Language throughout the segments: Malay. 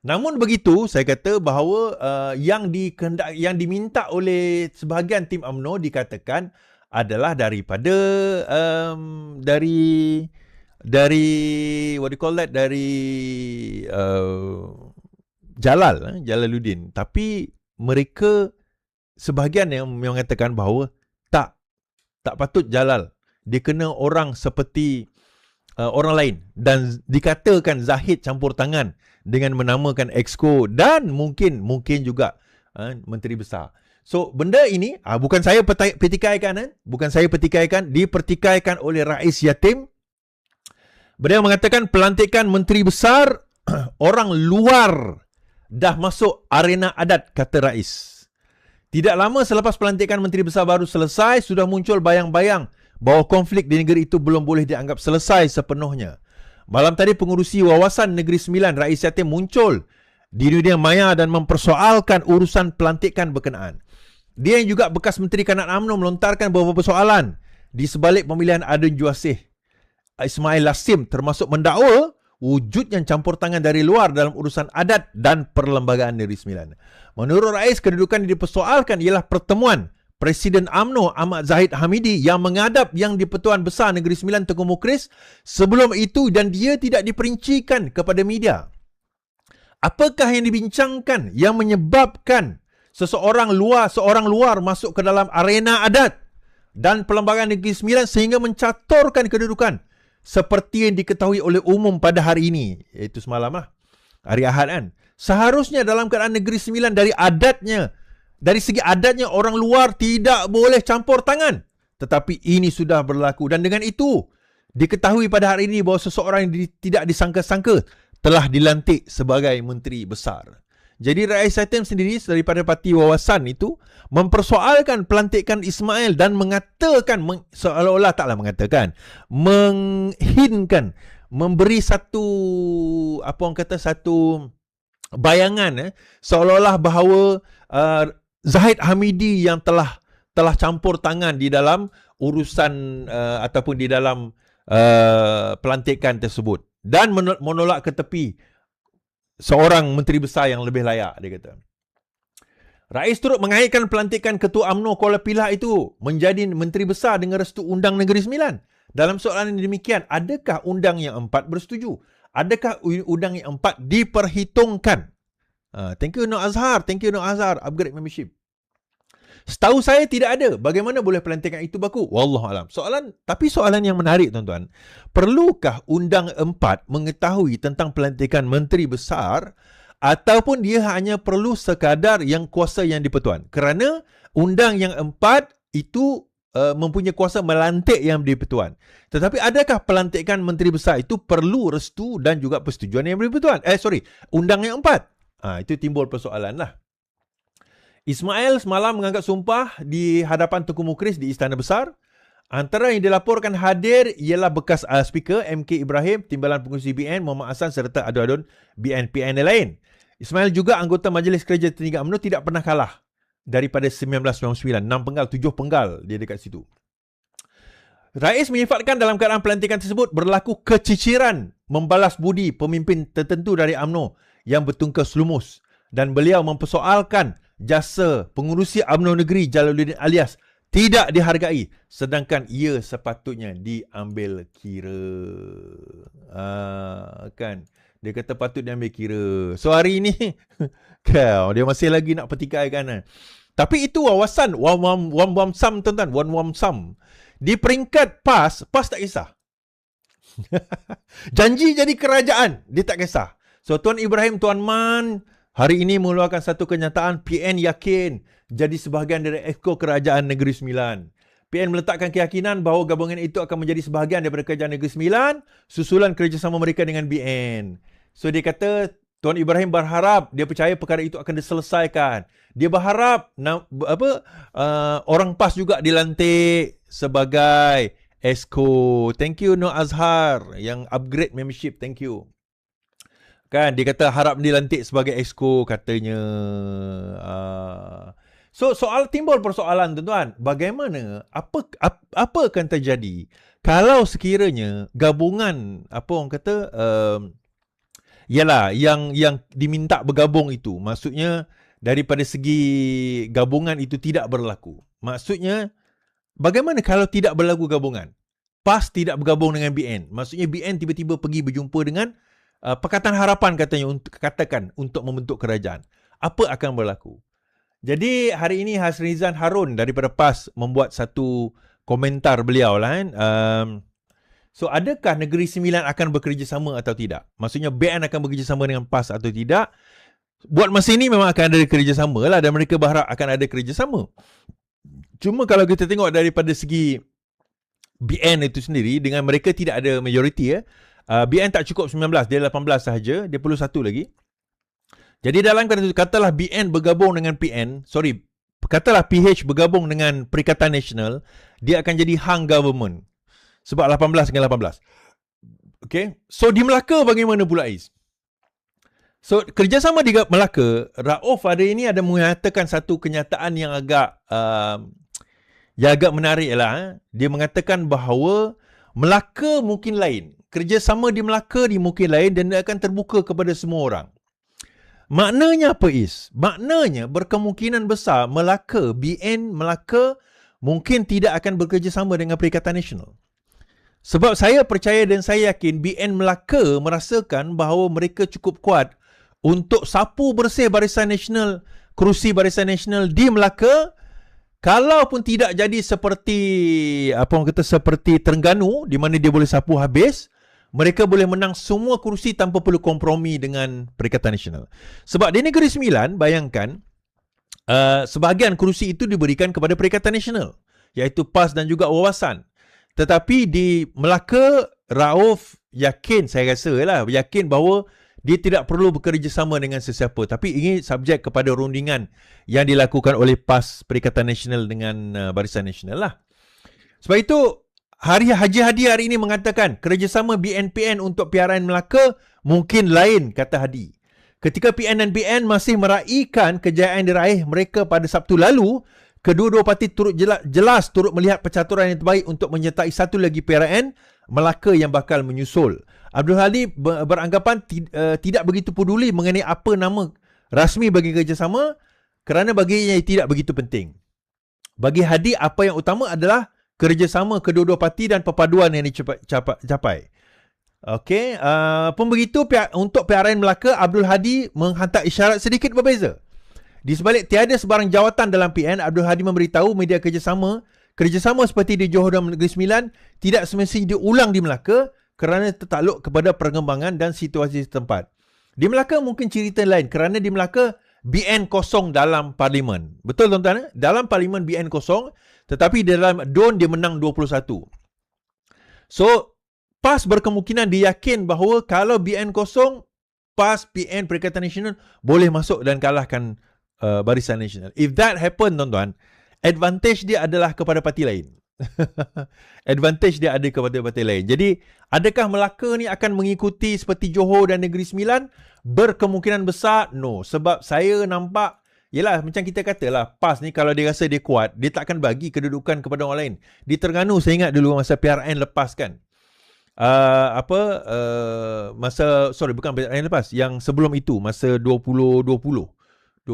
Namun begitu, saya kata bahawa yang diminta oleh sebahagian tim UMNO dikatakan adalah daripada dari what do you call that, dari Jalaluddin. Tapi mereka sebahagian yang mengatakan bahawa tak patut Jalal. Dia kena orang seperti orang lain, dan dikatakan Zahid campur tangan dengan menamakan Exco dan mungkin juga Menteri Besar. So benda ini bukan saya petikaikan, dipertikaikan oleh Rais Yatim. Beliau mengatakan pelantikan Menteri Besar orang luar dah masuk arena adat, kata Rais. Tidak lama selepas pelantikan Menteri Besar baru selesai, sudah muncul bayang-bayang bahawa konflik di negeri itu belum boleh dianggap selesai sepenuhnya. Malam tadi pengurusi Wawasan Negeri Sembilan, Rais Yatim, muncul di dunia maya dan mempersoalkan urusan pelantikan berkenaan. Dia yang juga bekas Menteri Kanan UMNO melontarkan beberapa soalan di sebalik pemilihan Adun Juasih Ismail Lasim, termasuk mendakwa wujudnya campur tangan dari luar dalam urusan adat dan perlembagaan Negeri Sembilan. Menurut Rais, kedudukan yang dipersoalkan ialah pertemuan Presiden UMNO Ahmad Zahid Hamidi yang menghadap Yang di-Pertuan Besar Negeri Sembilan Tengku Mukhris sebelum itu, dan dia tidak diperincikan kepada media. Apakah yang dibincangkan yang menyebabkan seorang luar masuk ke dalam arena adat dan perlembagaan Negeri Sembilan sehingga mencaturkan kedudukan seperti yang diketahui oleh umum pada hari ini, iaitu semalam hari Ahad kan. Seharusnya dalam keadaan Negeri Sembilan dari segi adatnya orang luar tidak boleh campur tangan. Tetapi ini sudah berlaku, dan dengan itu diketahui pada hari ini bahawa seseorang yang tidak disangka-sangka telah dilantik sebagai Menteri Besar. Jadi Rais Yatim sendiri daripada Parti Wawasan itu mempersoalkan pelantikan Ismail dan mengatakan, seolah-olah taklah mengatakan, menghinkan, memberi satu satu bayangan seolah-olah bahawa Zahid Hamidi yang telah campur tangan di dalam urusan ataupun di dalam pelantikan tersebut, dan menolak ke tepi seorang menteri besar yang lebih layak, dia kata. Rais turut mengaitkan pelantikan Ketua UMNO Kuala Pilah itu menjadi menteri besar dengan restu Undang Negeri Sembilan. Dalam soalan yang demikian, adakah Undang yang 4 bersetuju? Adakah Undang yang 4 diperhitungkan? Thank you Nur Azhar, upgrade membership. Setahu saya tidak ada. Bagaimana boleh pelantikan itu berlaku? Wallahualam. Tapi soalan yang menarik, tuan-tuan. Perlukah Undang 4 mengetahui tentang pelantikan menteri besar, ataupun dia hanya perlu sekadar yang kuasa yang di-Pertuan? Kerana Undang yang 4 itu mempunyai kuasa melantik yang di-Pertuan. Tetapi adakah pelantikan menteri besar itu perlu restu dan juga persetujuan yang di-Pertuan? Undang yang 4. Itu timbul persoalan lah. Ismail semalam mengangkat sumpah di hadapan Tengku Mukhris di Istana Besar. Antara yang dilaporkan hadir ialah bekas Speaker MK Ibrahim, Timbalan Pengurusi BN Muhammad Hassan serta adun-adun BN-PN yang lain. Ismail juga anggota Majlis Kerja Tertinggi UMNO, tidak pernah kalah daripada 1999. 6 penggal, 7 penggal dia dekat situ. Rais menyifatkan dalam keadaan pelantikan tersebut berlaku keciciran membalas budi pemimpin tertentu dari UMNO yang bertungkus lumus, dan beliau mempersoalkan jasa pengurusi UMNO Negeri Jalaluddin alias tidak dihargai, sedangkan ia sepatutnya diambil kira. Kan? Dia kata patut diambil kira. So hari ini dia masih lagi nak petikaikan. Tapi itu wawasan Wam Sam, tuan-tuan. Wam Sam. Di peringkat PAS tak kisah. Janji jadi kerajaan, dia tak kisah. So Tuan Ibrahim, Tuan Man hari ini mengeluarkan satu kenyataan, PN yakin jadi sebahagian dari Exco Kerajaan Negeri Sembilan. PN meletakkan keyakinan bahawa gabungan itu akan menjadi sebahagian daripada Kerajaan Negeri Sembilan susulan kerjasama mereka dengan BN. So dia kata Tuan Ibrahim berharap, dia percaya perkara itu akan diselesaikan. Dia berharap orang PAS juga dilantik sebagai Exco. Thank you Nur Azhar yang upgrade membership, thank you. Kan dia kata harap dilantik sebagai Exco katanya. So timbul persoalan, tuan-tuan. Bagaimana apa akan terjadi kalau sekiranya gabungan Yalah, yang diminta bergabung itu. Maksudnya daripada segi gabungan itu tidak berlaku. Maksudnya bagaimana kalau tidak berlaku gabungan? PAS tidak bergabung dengan BN. Maksudnya BN tiba-tiba pergi berjumpa dengan Pakatan Harapan katanya untuk membentuk kerajaan. Apa akan berlaku? Jadi hari ini Hasrizan Harun daripada PAS membuat satu komentar beliau lah kan. So adakah Negeri Sembilan akan bekerjasama atau tidak? Maksudnya BN akan bekerjasama dengan PAS atau tidak? Buat masa ini memang akan ada kerjasama lah dan mereka berharap akan ada kerjasama. Cuma kalau kita tengok daripada segi BN itu sendiri, dengan mereka tidak ada majoriti ya. BN tak cukup 19, dia 18 sahaja, dia perlu satu lagi. Jadi dalam katalah BN bergabung dengan katalah PH bergabung dengan Perikatan Nasional, dia akan jadi hung government. Sebab 18 dengan 18. Okay. So di Melaka bagaimana pula Ais? So kerjasama di Melaka, Rauf hari ini ada mengatakan satu kenyataan yang agak menarik lah. Dia mengatakan bahawa Melaka mungkin lain. Kerjasama di Melaka mungkin lain dan dia akan terbuka kepada semua orang. Maknanya apa Is? Maknanya berkemungkinan besar BN Melaka mungkin tidak akan bekerjasama dengan Perikatan Nasional. Sebab saya percaya dan saya yakin BN Melaka merasakan bahawa mereka cukup kuat untuk sapu bersih Barisan Nasional, kerusi Barisan Nasional di Melaka. Kalaupun tidak jadi seperti seperti Terengganu di mana dia boleh sapu habis, mereka boleh menang semua kerusi tanpa perlu kompromi dengan Perikatan Nasional. Sebab di Negeri Sembilan, bayangkan, sebahagian kerusi itu diberikan kepada Perikatan Nasional, iaitu PAS dan juga Wawasan. Tetapi di Melaka, Rauf yakin bahawa dia tidak perlu bekerjasama dengan sesiapa. Tapi ini subjek kepada rundingan yang dilakukan oleh PAS Perikatan Nasional dengan Barisan Nasional lah. Sebab itu, Haji Hadi hari ini mengatakan kerjasama BN-PN untuk PRN Melaka mungkin lain, kata Hadi. Ketika PN dan BN masih meraihkan kejayaan diraih mereka pada Sabtu lalu, kedua-dua parti jelas turut melihat percaturan yang terbaik untuk menyertai satu lagi PRN Melaka yang bakal menyusul. Abdul Hadi beranggapan tidak begitu peduli mengenai apa nama rasmi bagi kerjasama kerana baginya tidak begitu penting. Bagi Hadi, apa yang utama adalah kerjasama kedua-dua parti dan perpaduan yang dicapai. Okey, pun begitu untuk PRN Melaka, Abdul Hadi menghantar isyarat sedikit berbeza. Di sebalik tiada sebarang jawatan dalam PN, Abdul Hadi memberitahu media kerjasama seperti di Johor dan Negeri Sembilan tidak semestinya diulang di Melaka kerana tertakluk kepada perkembangan dan situasi setempat. Di Melaka mungkin cerita lain kerana di Melaka BN kosong dalam parlimen. Betul tuan-tuan? Dalam parlimen BN kosong, tetapi dalam DUN dia menang 21. So, PAS berkemungkinan diyakin bahawa kalau BN kosong, PAS, PN, Perikatan Nasional boleh masuk dan kalahkan Barisan Nasional. If that happen, tuan-tuan, advantage dia adalah kepada parti lain. Advantage dia ada kepada parti lain. Jadi, adakah Melaka ni akan mengikuti seperti Johor dan Negeri Sembilan? Berkemungkinan besar, no. Sebab saya nampak, yelah, macam kita katalah, PAS ni kalau dia rasa dia kuat, dia takkan bagi kedudukan kepada orang lain. Di Terengganu, saya ingat dulu masa PRN lepas kan. Bukan PRN lepas, yang sebelum itu, masa 2022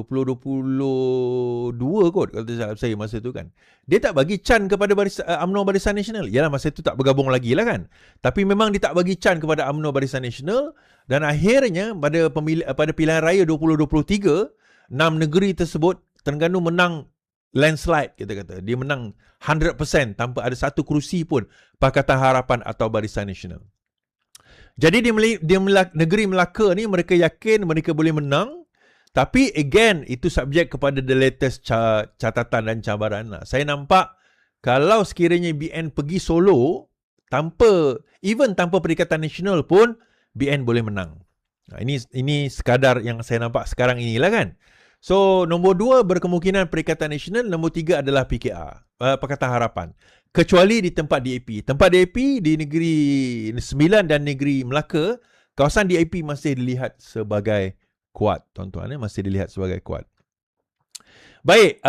kot kalau tak saya masa tu kan. Dia tak bagi can kepada UMNO Barisan Nasional. Yalah, masa tu tak bergabung lagi lah kan. Tapi memang dia tak bagi can kepada UMNO Barisan Nasional dan akhirnya pada pilihan raya 2023, 6 negeri tersebut Terengganu menang landslide, kita kata. Dia menang 100% tanpa ada satu kerusi pun Pakatan Harapan atau Barisan Nasional. Jadi di negeri Melaka ni mereka yakin mereka boleh menang. Tapi again, itu subjek kepada the latest catatan dan cabaran lah. Saya nampak kalau sekiranya BN pergi solo, tanpa Perikatan Nasional pun, BN boleh menang. Nah, ini sekadar yang saya nampak sekarang inilah kan. So, nombor 2 berkemungkinan Perikatan Nasional, nombor 3 adalah PKR, Pakatan Harapan. Kecuali di tempat DAP. Tempat DAP di Negeri Sembilan dan Negeri Melaka, kawasan DAP masih dilihat sebagai kuat, tuan-tuan, masih dilihat sebagai kuat. Baik,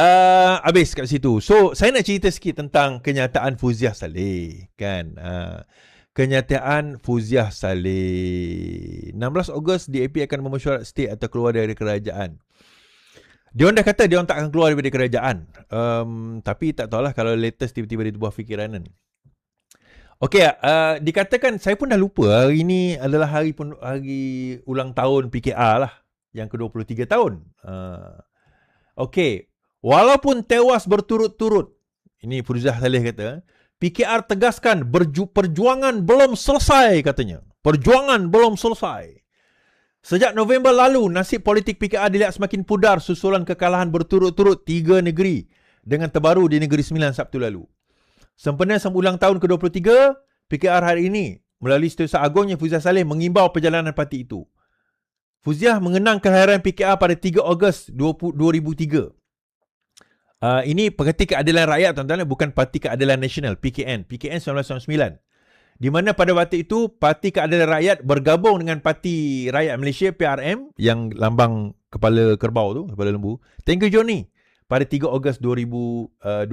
habis kat situ. So, saya nak cerita sikit tentang kenyataan Fauziah Saleh, kan. kenyataan Fuziah Saleh. 16 Ogos DAP akan memesyuarat stay atau keluar dari kerajaan. Diorang dah kata diorang tak akan keluar daripada kerajaan. Tapi tak tahulah kalau latest tiba-tiba dia berbuah fikiran kan. Okey, dikatakan, saya pun dah lupa, hari ni adalah hari ulang tahun PKR lah, yang ke-23 tahun. Okey, walaupun tewas berturut-turut, ini Fuziah Saleh kata, PKR tegaskan perjuangan belum selesai katanya. Perjuangan belum selesai. Sejak November lalu, nasib politik PKR dilihat semakin pudar susulan kekalahan berturut-turut 3 negeri dengan terbaru di Negeri Sembilan Sabtu lalu. Sempena ulang tahun ke-23, PKR hari ini melalui Setiausaha Agungnya Fuziah Saleh mengimbau perjalanan parti itu. Fuziah mengenang kelahiran PKR pada 3 Ogos 2003. Ini Parti Keadilan Rakyat, tuan-tuan, bukan Parti Keadilan Nasional, PKN. PKN 1999. Di mana pada waktu itu Parti Keadilan Rakyat bergabung dengan Parti Rakyat Malaysia PRM yang lambang kepala kerbau tu, kepala lembu, Tengku Johnny pada 3 Ogos 2003.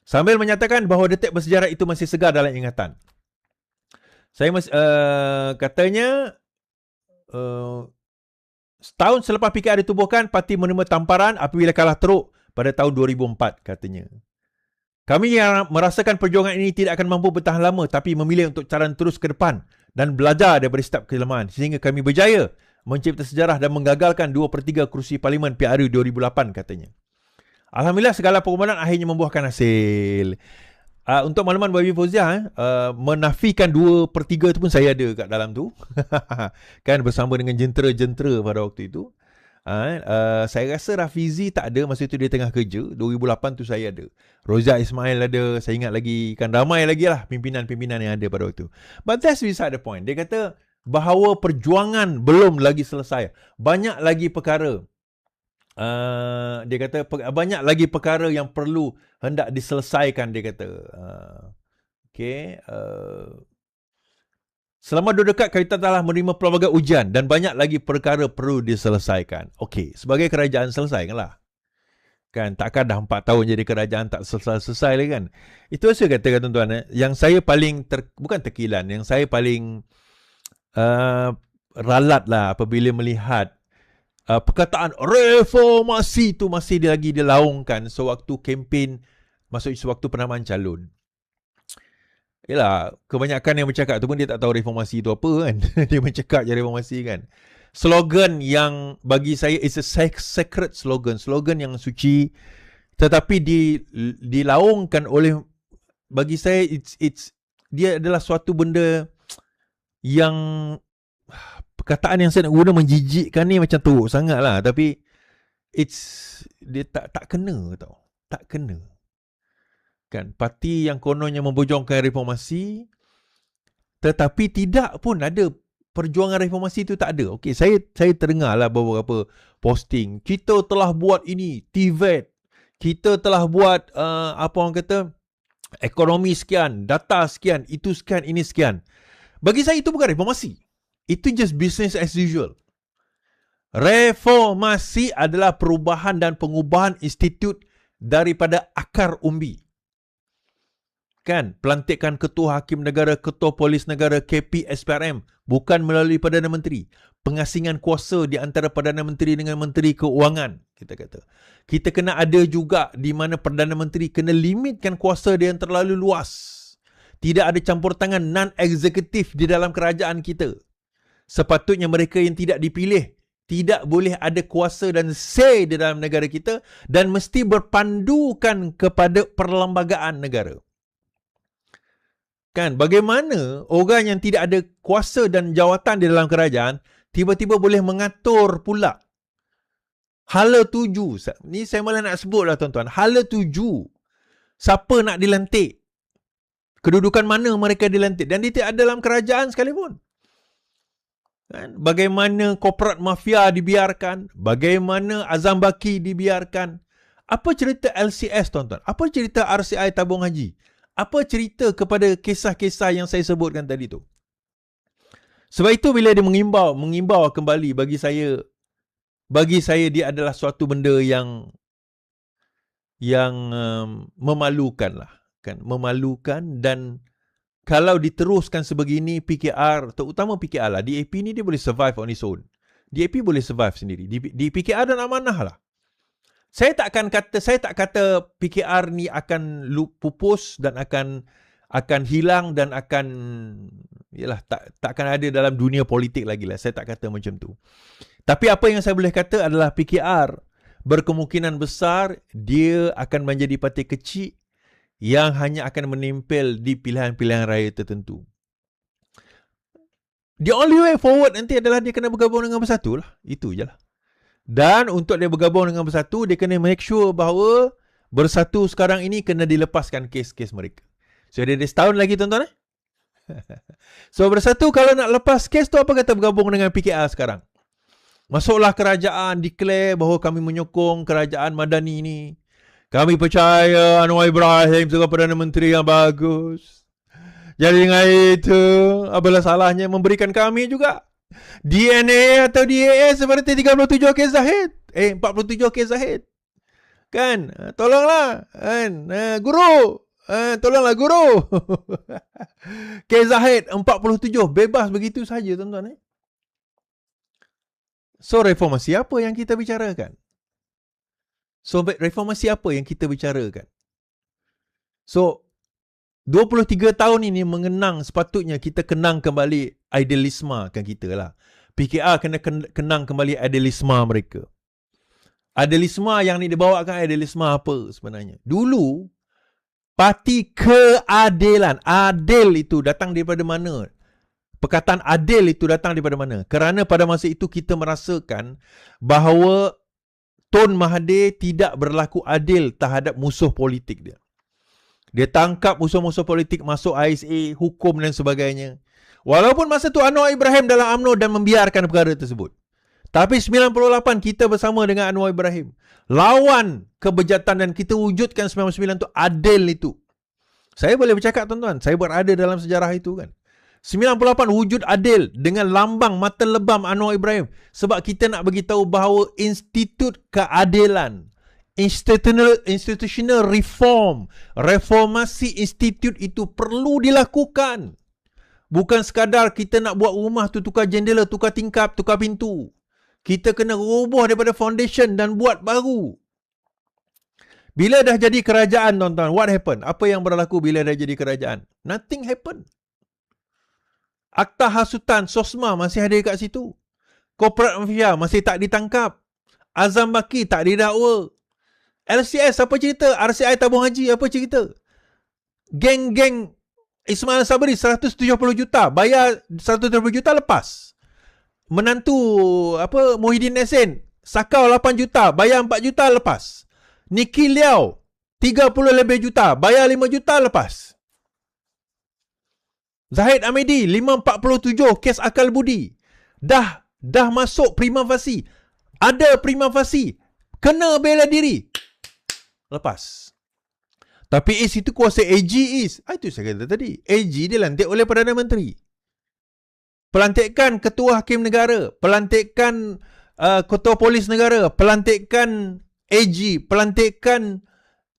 Sambil menyatakan bahawa detik bersejarah itu masih segar dalam ingatan. Saya katanya setahun selepas PKR ditubuhkan, parti menerima tamparan apabila kalah teruk pada tahun 2004 katanya. Kami yang merasakan perjuangan ini tidak akan mampu bertahan lama, tapi memilih untuk jalan terus ke depan dan belajar daripada setiap kelemahan sehingga kami berjaya mencipta sejarah dan menggagalkan 2/3 kerusi Parlimen PRU 2008 katanya. Alhamdulillah segala pengorbanan akhirnya membuahkan hasil. Untuk makluman bagi Fuziah, menafikan 2/3 tu pun saya ada kat dalam tu. Kan bersama dengan jentera-jentera pada waktu itu. Saya rasa Rafizi tak ada, masa itu dia tengah kerja. 2008 tu saya ada. Rozak Ismail ada, saya ingat lagi. Kan ramai lagi lah pimpinan-pimpinan yang ada pada waktu. But that's beside the point. Dia kata bahawa perjuangan belum lagi selesai. Banyak lagi perkara. Dia kata banyak lagi perkara yang perlu hendak diselesaikan, dia kata. Selama 2 dekad kita telah menerima pelbagai ujian dan banyak lagi perkara perlu diselesaikan. Okey, sebagai kerajaan selesaikanlah. Kan takkan dah 4 tahun jadi kerajaan tak selesai lagi kan. Itu saya katakan tuan-tuan, yang saya paling bukan terkilan, yang saya paling ralat lah apabila melihat perkataan reformasi tu masih lagi dilaungkan sewaktu kempen, maksud sewaktu penamaan calon. Yalah, kebanyakan yang bercakap tu pun dia tak tahu reformasi tu apa kan. Dia bercakap je reformasi kan. Slogan yang bagi saya is a sacred slogan, slogan yang suci, tetapi dilaungkan oleh, bagi saya dia adalah suatu benda yang perkataan yang saya nak guna menjijikkan ni macam teruk sangat lah. Tapi dia tak kena tau. Tak kena. Kan, parti yang kononnya memperjuangkan reformasi, tetapi tidak pun ada perjuangan reformasi itu, tak ada. Okey, saya terdengar lah beberapa posting. Kita telah buat ini, TVET. Kita telah buat, apa orang kata, ekonomi sekian, data sekian, itu sekian, ini sekian. Bagi saya itu bukan reformasi. Itu just business as usual. Reformasi adalah perubahan dan pengubahan institut daripada akar umbi. Kan, pelantikan ketua hakim negara, ketua polis negara, KP, SPRM, bukan melalui Perdana Menteri. Pengasingan kuasa di antara Perdana Menteri dengan Menteri Keuangan, kita kata. Kita kena ada juga di mana Perdana Menteri kena limitkan kuasa dia yang terlalu luas. Tidak ada campur tangan non-eksekutif di dalam kerajaan kita. Sepatutnya mereka yang tidak dipilih tidak boleh ada kuasa dan say di dalam negara kita dan mesti berpandukan kepada perlembagaan negara. Kan, bagaimana orang yang tidak ada kuasa dan jawatan di dalam kerajaan tiba-tiba boleh mengatur pula hala tuju. Ni saya malah nak sebut lah tuan-tuan. Hala tuju. Siapa nak dilantik? Kedudukan mana mereka dilantik? Dan dia tidak ada dalam kerajaan sekalipun. Kan? Bagaimana korporat mafia dibiarkan, bagaimana Azam Baki dibiarkan. Apa cerita LCS tuan-tuan? Apa cerita RCI tabung haji? Apa cerita kepada kisah-kisah yang saya sebutkan tadi tu? Sebab itu bila dia mengimbau kembali, bagi saya dia adalah suatu benda yang memalukan lah, kan? Memalukan dan kalau diteruskan sebegini, PKR, terutama PKR lah, DAP ni dia boleh survive on its own. DAP boleh survive sendiri. Di PKR dan amanah lah. Saya tak kata PKR ni akan pupus dan akan hilang dan akan tak akan ada dalam dunia politik lagi lah. Saya tak kata macam tu. Tapi apa yang saya boleh kata adalah PKR berkemungkinan besar dia akan menjadi parti kecil yang hanya akan menempel di pilihan-pilihan raya tertentu. The only way forward nanti adalah dia kena bergabung dengan Bersatu lah. Itu je lah. Dan untuk dia bergabung dengan Bersatu, dia kena make sure bahawa Bersatu sekarang ini kena dilepaskan kes-kes mereka. So, dia ada setahun lagi, tuan-tuan. So, Bersatu kalau nak lepas kes tu, apa kata bergabung dengan PKR sekarang? Masuklah kerajaan, declare bahawa kami menyokong kerajaan Madani ni. Kami percaya Anwar Ibrahim sebagai Perdana Menteri yang bagus. Jadi dengan itu, apalah salahnya memberikan kami juga DNA atau DAS seperti 37 kes Zahid. 47 kes Zahid. Kan? Tolonglah. Kan? Guru. Tolonglah guru. Kes Zahid 47. Bebas begitu saja, tuan-tuan. So, reformasi apa yang kita bicarakan? So, 23 tahun ini mengenang, sepatutnya kita kenang kembali idealisme kan kita lah. PKR kena kenang kembali idealisme mereka. Idealisme yang ni dibawakan idealisme apa sebenarnya? Dulu, parti keadilan. Adil itu datang daripada mana? Perkataan adil itu datang daripada mana? Kerana pada masa itu kita merasakan bahawa Tun Mahathir tidak berlaku adil terhadap musuh politik dia. Dia tangkap musuh-musuh politik masuk ISA, hukum dan sebagainya. Walaupun masa tu Anwar Ibrahim dalam UMNO dan membiarkan perkara tersebut. Tapi 98 kita bersama dengan Anwar Ibrahim lawan kebejatan dan kita wujudkan 99 tu adil itu. Saya boleh bercakap, tuan-tuan, saya berada dalam sejarah itu kan. 98 wujud adil dengan lambang mata lebam Anwar Ibrahim. Sebab kita nak bagi tahu bahawa institut keadilan, institutional reform, reformasi institut itu perlu dilakukan. Bukan sekadar kita nak buat rumah tu tukar jendela, tukar tingkap, tukar pintu. Kita kena roboh daripada foundation dan buat baru. Bila dah jadi kerajaan, tuan-tuan, what happened? Apa yang berlaku bila dah jadi kerajaan? Nothing happened. Akta hasutan SOSMA masih ada kat situ. Corporate mafia masih tak ditangkap. Azam Baki tak didakwa. LCS apa cerita? RCI tabung haji apa cerita? Geng-geng Ismail Sabri 170 juta, bayar 170 juta lepas. Menantu Muhyiddin Yassin sakau 8 juta, bayar 4 juta lepas. Niki Liao 30 lebih juta, bayar 5 juta lepas. Zahid Hamidi 547 kes akal budi. Dah masuk prima facie. Ada prima facie. Kena bela diri. Lepas. Tapi itu kuasa AG itu saya kata tadi. AG dilantik oleh Perdana Menteri. Pelantikan ketua hakim negara, pelantikan ketua polis negara, pelantikan AG, pelantikan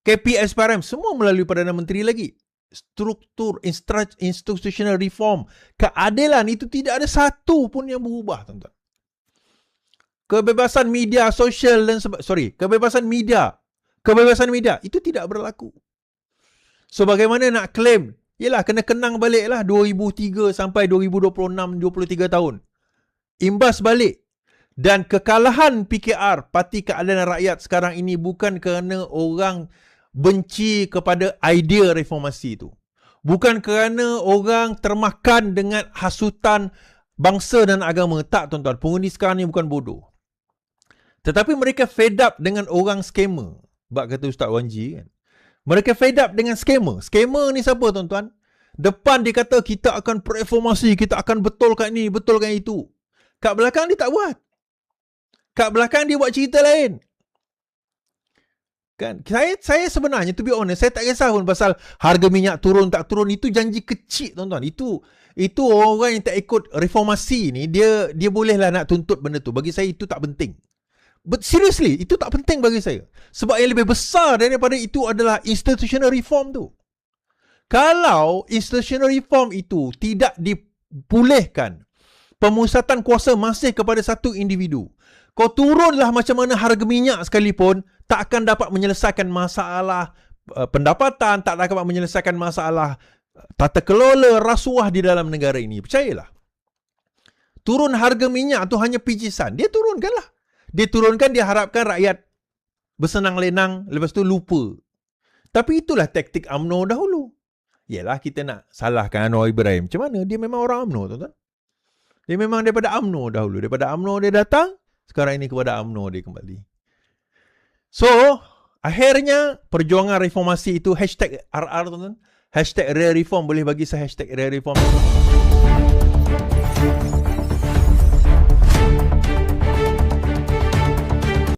KPSPRM, semua melalui Perdana Menteri lagi. Struktur institutional reform, keadilan itu tidak ada satu pun yang berubah, tuan-tuan. Kebebasan media sosial dan kebebasan media itu tidak berlaku. So bagaimana nak claim? Yelah, kena kenang balik lah 2003 sampai 2026, 23 tahun. Imbas balik. Dan kekalahan PKR, Parti Keadilan Rakyat sekarang ini bukan kerana orang benci kepada idea reformasi itu. Bukan kerana orang termakan dengan hasutan bangsa dan agama. Tak, tuan-tuan. Pengundi sekarang ni bukan bodoh. Tetapi mereka fed up dengan orang scammer. Bak kata Ustaz Wanji kan. Mereka fed up dengan scammer. Scammer ni siapa, tuan-tuan? Depan dia kata kita akan reformasi, kita akan betulkan ini, betulkan itu. Kat belakang dia tak buat. Kat belakang dia buat cerita lain. Kan? Saya sebenarnya, to be honest, saya tak kisah pun pasal harga minyak turun tak turun. Itu janji kecil, tuan-tuan. Itu orang yang tak ikut reformasi ni, dia bolehlah nak tuntut benda tu. Bagi saya itu tak penting. But seriously, itu tak penting bagi saya. Sebab yang lebih besar daripada itu adalah institutional reform tu. Kalau institutional reform itu tidak dipulihkan, pemusatan kuasa masih kepada satu individu, kau turunlah macam mana harga minyak sekalipun, tak akan dapat menyelesaikan masalah pendapatan, tak dapat menyelesaikan masalah tata kelola rasuah di dalam negara ini. Percayalah. Turun harga minyak tu hanya pijisan. Dia turunkanlah. Dia turunkan, dia harapkan rakyat bersenang lenang, lepas tu lupa. Tapi itulah taktik UMNO dahulu. Yalah, kita nak salahkan Anwar Ibrahim. Macam mana? Dia memang orang UMNO, tuan-tuan. Dia memang daripada UMNO dahulu. Daripada UMNO dia datang, sekarang ini kepada UMNO dia kembali. So, akhirnya perjuangan reformasi itu #RR, tuan-tuan. #RealReform, boleh bagi saya #RealReform.